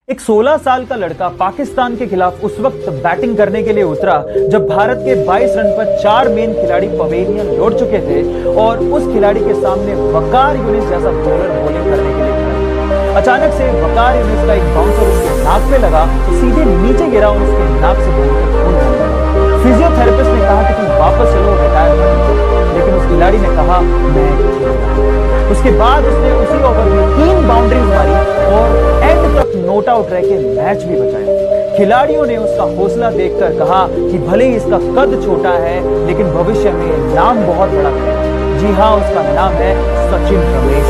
एक 16 साल का लड़का पाकिस्तान के खिलाफ उस वक्त बैटिंग करने के लिए उतरा जब भारत के 22 रन पर 4 मेन खिलाड़ी पवेलियन लौट चुके थे और उस खिलाड़ी के सामने वकार यूनिस जैसा बॉलर बॉलिंग करने के लिए खड़ा। अचानक से वकार यूनिस का एक बाउंसर उसके नाक पे लगा तो सीधे नीचे गिरा और उसके नाक से खून बहने लगा। फिजियोथेरेपिस्ट ने कहा कि तुम वापस चलो, रिटायर कर लो, लेकिन उस खिलाड़ी ने कहा मैं खेलूंगा। उसके बाद उसने उसी ओवर में 3 बाउंड्रीज मारी और एंड तक नॉट आउट रह के मैच भी बचाया। खिलाड़ियों ने उसका हौसला देखकर कहा कि भले ही इसका कद छोटा है लेकिन भविष्य में नाम बहुत बड़ा करेगा। जी हाँ, उसका नाम है सचिन रमेश।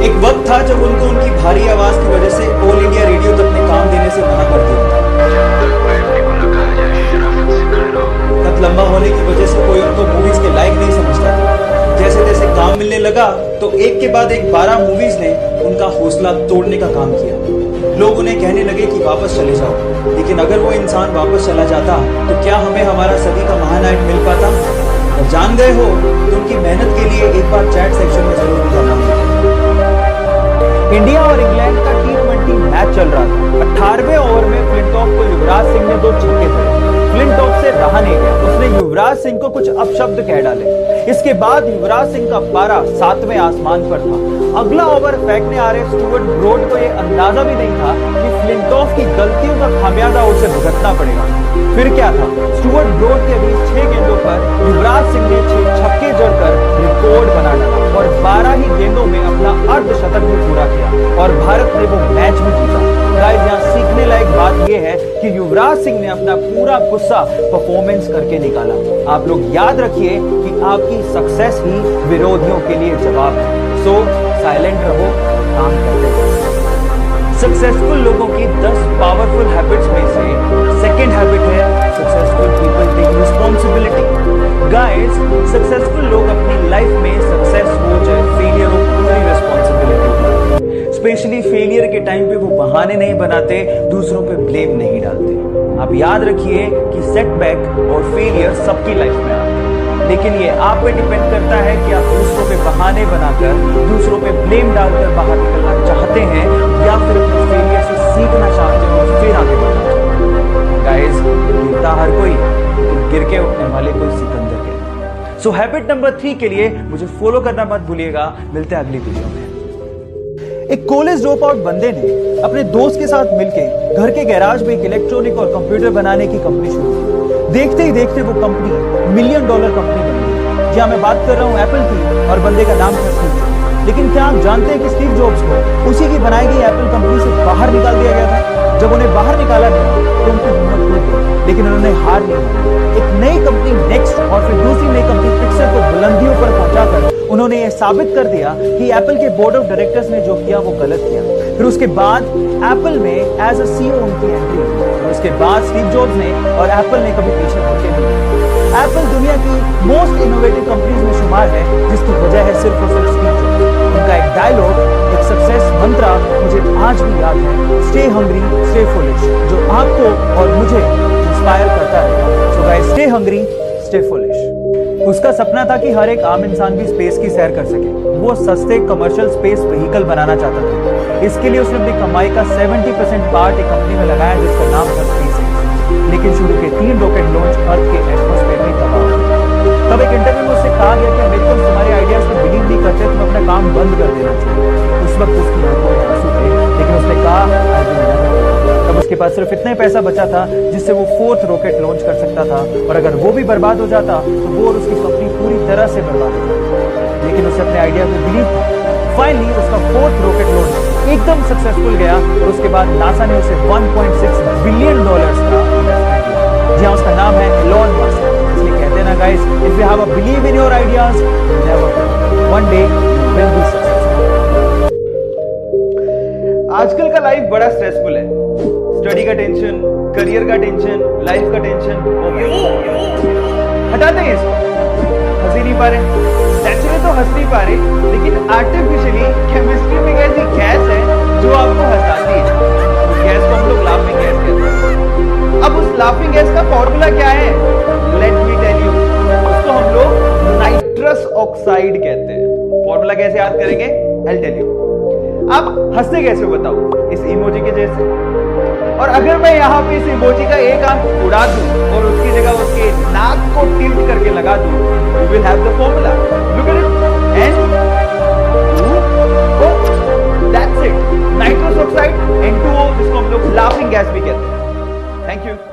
एक वक्त था जब उनको उनकी भारी आवाज की वजह से ऑल इंडिया रेडियो तक ने काम देने से मना कर दिया। कद लंबा होने की वजह से कोई उनको मूवीज के लायक नहीं समझता था। जैसे जैसे काम मिलने लगा तो एक के बाद एक 12 मूवीज ने उनका हौसला तोड़ने का काम किया। लोग उन्हें कहने लगे कि वापस चले जाओ, लेकिन अगर वो इंसान वापस चला जाता तो क्या हमें हमारा सदी का महानायक मिल पाता? अगर जान गए हो तो उनकी मेहनत के लिए एक बार चैट सेक्शन में जरूर उनका नाम लिखें। इंडिया और इंग्लैंड का T20 मैच चल रहा था। 18वें ओवर में फ्लिंटॉफ को युवराज सिंह ने 2 छक्के जड़े। फ्लिंटॉफ से रहा नहीं गया, उसने युवराज सिंह को कुछ अपशब्द कह डाले। इसके बाद युवराज सिंह का पारा 7वें आसमान पर था। अगला ओवर फेंकने आ रहे स्टुअर्ट ब्रॉड को यह अंदाजा भी नहीं था कि फ्लिंटॉफ की गलतियों का खामियाजा उसे भुगतना पड़ेगा। फिर क्या था, स्टुअर्ट ब्रॉड के अगली 6 गेंदों पर युवराज सिंह ने 6 छक्के जड़कर रिकॉर्ड बना डाला और 12 ही गेंदों में अपना अर्धशतक भी पूरा किया और भारत ने वो मैच भी जीता। गाइस, यहाँ सीखने लायक बात यह है कि युवराज सिंह ने अपना पूरा गुस्सा परफॉर्मेंस करके निकाला। आप लोग याद रखिए कि आपकी सक्सेस ही विरोधियों के लिए जवाब है। सो साइलेंट रहो, काम करते रहो। सक्सेसफुल लोगों की 10 पावरफुल हैबिट्स में से सेकंड हैबिट है successful people take responsibility. Guys, successful लोग अपनी लाइफ में सक्सेस हो चाहे फेलियर हो, पूरी रिस्पॉन्सिबिलिटी उठाते। स्पेशली फेलियर के टाइम पे वो बहाने नहीं बनाते, दूसरों पे ब्लेम नहीं डालते। आप याद रखिए कि सेटबैक और फेलियर सबकी लाइफ में आते हैं, लेकिन ये आप पे डिपेंड करता है कि आप दूसरों पे बहाने बनाकर, दूसरों पे ब्लेम डालकर बाहर निकलना चाहते हैं या फिर अपने फेलियर से सीखना चाहते हो और फिर आगे बढ़ना चाहते हो। गाइस, गिरता हर कोई, गिर के उठने वाले कोई सिकंदर के। सो हैबिट नंबर 3 के लिए मुझे फॉलो करना मत भूलिएगा। मिलते हैं अगली वीडियो में। एक कॉलेज ड्रॉप आउट बंदे ने अपने दोस्त के साथ मिलकर घर के गैराज में एक इलेक्ट्रॉनिक और कंप्यूटर बनाने की कंपनी शुरू की। देखते ही देखते वो कंपनी $1 मिलियन कंपनी बन गई। जहां मैं बात कर रहा हूं एप्पल की और बंदे का नाम था स्टीव जॉब्स। लेकिन क्या आप जानते हैं कि स्टीव जॉब्स को उसी की बनाई गई एप्पल कंपनी से बाहर निकाल दिया गया था? जब उन्हें बाहर निकाला गया तो उनकी हिम्मत टूट गई, लेकिन उन्होंने हार नहीं मानी। एक नई कंपनी नेक्स्ट और फिर दूसरी नई कंपनी पिक्सर को बुलंदियों पर पहुंचाकर उन्होंने यह साबित कर दिया कि एप्पल के बोर्ड ऑफ डायरेक्टर्स ने जो किया वो गलत किया। फिर उसके बाद एप्पल में एज अ CEO उनकी एंट्री हुई और उसके बाद स्टीव जॉब्स ने और एप्पल ने कभी पीछे हटे नहीं। एप्पल दुनिया की मोस्ट इनोवेटिव कंपनीज में शुमार है, जिसकी वजह है सिर्फ और सिर्फ स्टीव जॉब्स। उनका एक डायलॉग, एक सक्सेस मंत्रा मुझे आज भी याद है, स्टे हंग्री स्टे फुलिश, जो आपको और मुझे इंस्पायर करता है। So guys, stay hungry stay foolish. उसका सपना था कि हर एक आम इंसान भी स्पेस की सैर कर सके। वो सस्ते कमर्शियल स्पेस व्हीकल बनाना चाहता था। इसके लिए उसने अपनी कमाई का 70% पार्ट एक कंपनी में लगाया जिसका नाम था SpaceX। लेकिन शुरू के 3 रॉकेट लॉन्च अर्थ के एटमॉस्फेयर में तबाह हो गए। तब एक इंटरव्यू में उससे कहा गया कि अमेरिकन तुम्हारे आइडियाज में बिलीव नहीं करते, तुम अपना काम बंद कर देना चाहिए। उस वक्त उसकी आंखों में आंसू थे, लेकिन उसने कहा तब उसके पास सिर्फ इतना ही पैसा बचा था जिससे वो 4th रॉकेट लॉन्च कर सकता था, और अगर वो भी बर्बाद हो जाता तो वो और उसकी कंपनी पूरी तरह से बर्बाद हो जाती। लेकिन उसे अपने आइडिया में बिलीव था। फाइनली उसका 4th रॉकेट लॉन्च एकदम सक्सेसफुल गया और उसके बाद नासा ने उसे $1.6 बिलियन का इन्वेस्टमेंट दिया। जी हाँ, उसका नाम है एलोन मस्क। इसलिए कहते हैं ना guys, if you have a believe in your ideas, never won day you will be successful. आजकल का लाइफ बड़ा स्ट्रेसफुल है। स्टडी का टेंशन, करियर का टेंशन, लाइफ का टेंशन। हटाते हैं इसको। हंस ही नहीं पा रहे, नेचुरली तो हंस नहीं पा रहे, लेकिन आर्टिफिशियली केमिस्ट्री में एक ऐसी गैस है जो आपको हंसाती है। उस गैस को हम लोग लाफिंग गैस कहते हैं। अब उस लाफिंग गैस का फॉर्मूला क्या है? Let me tell you. उसको हम लोग नाइट्रस ऑक्साइड कहते हैं। फॉर्मूला कैसे याद करेंगे? I will tell you. आप हंसते कैसे हो बताओ? इस इमोजी के जैसे। और अगर मैं यहाँ पे इस इमोजी का एक आंख उड़ा दूं और उसकी जगह उसके नाक को टिल्ट करके लगा दूं, you will have the formula. Look at it and that's it, nitrous oxide N2O, जिसको हम लोग लाफिंग गैस भी कहते हैं। Thank you.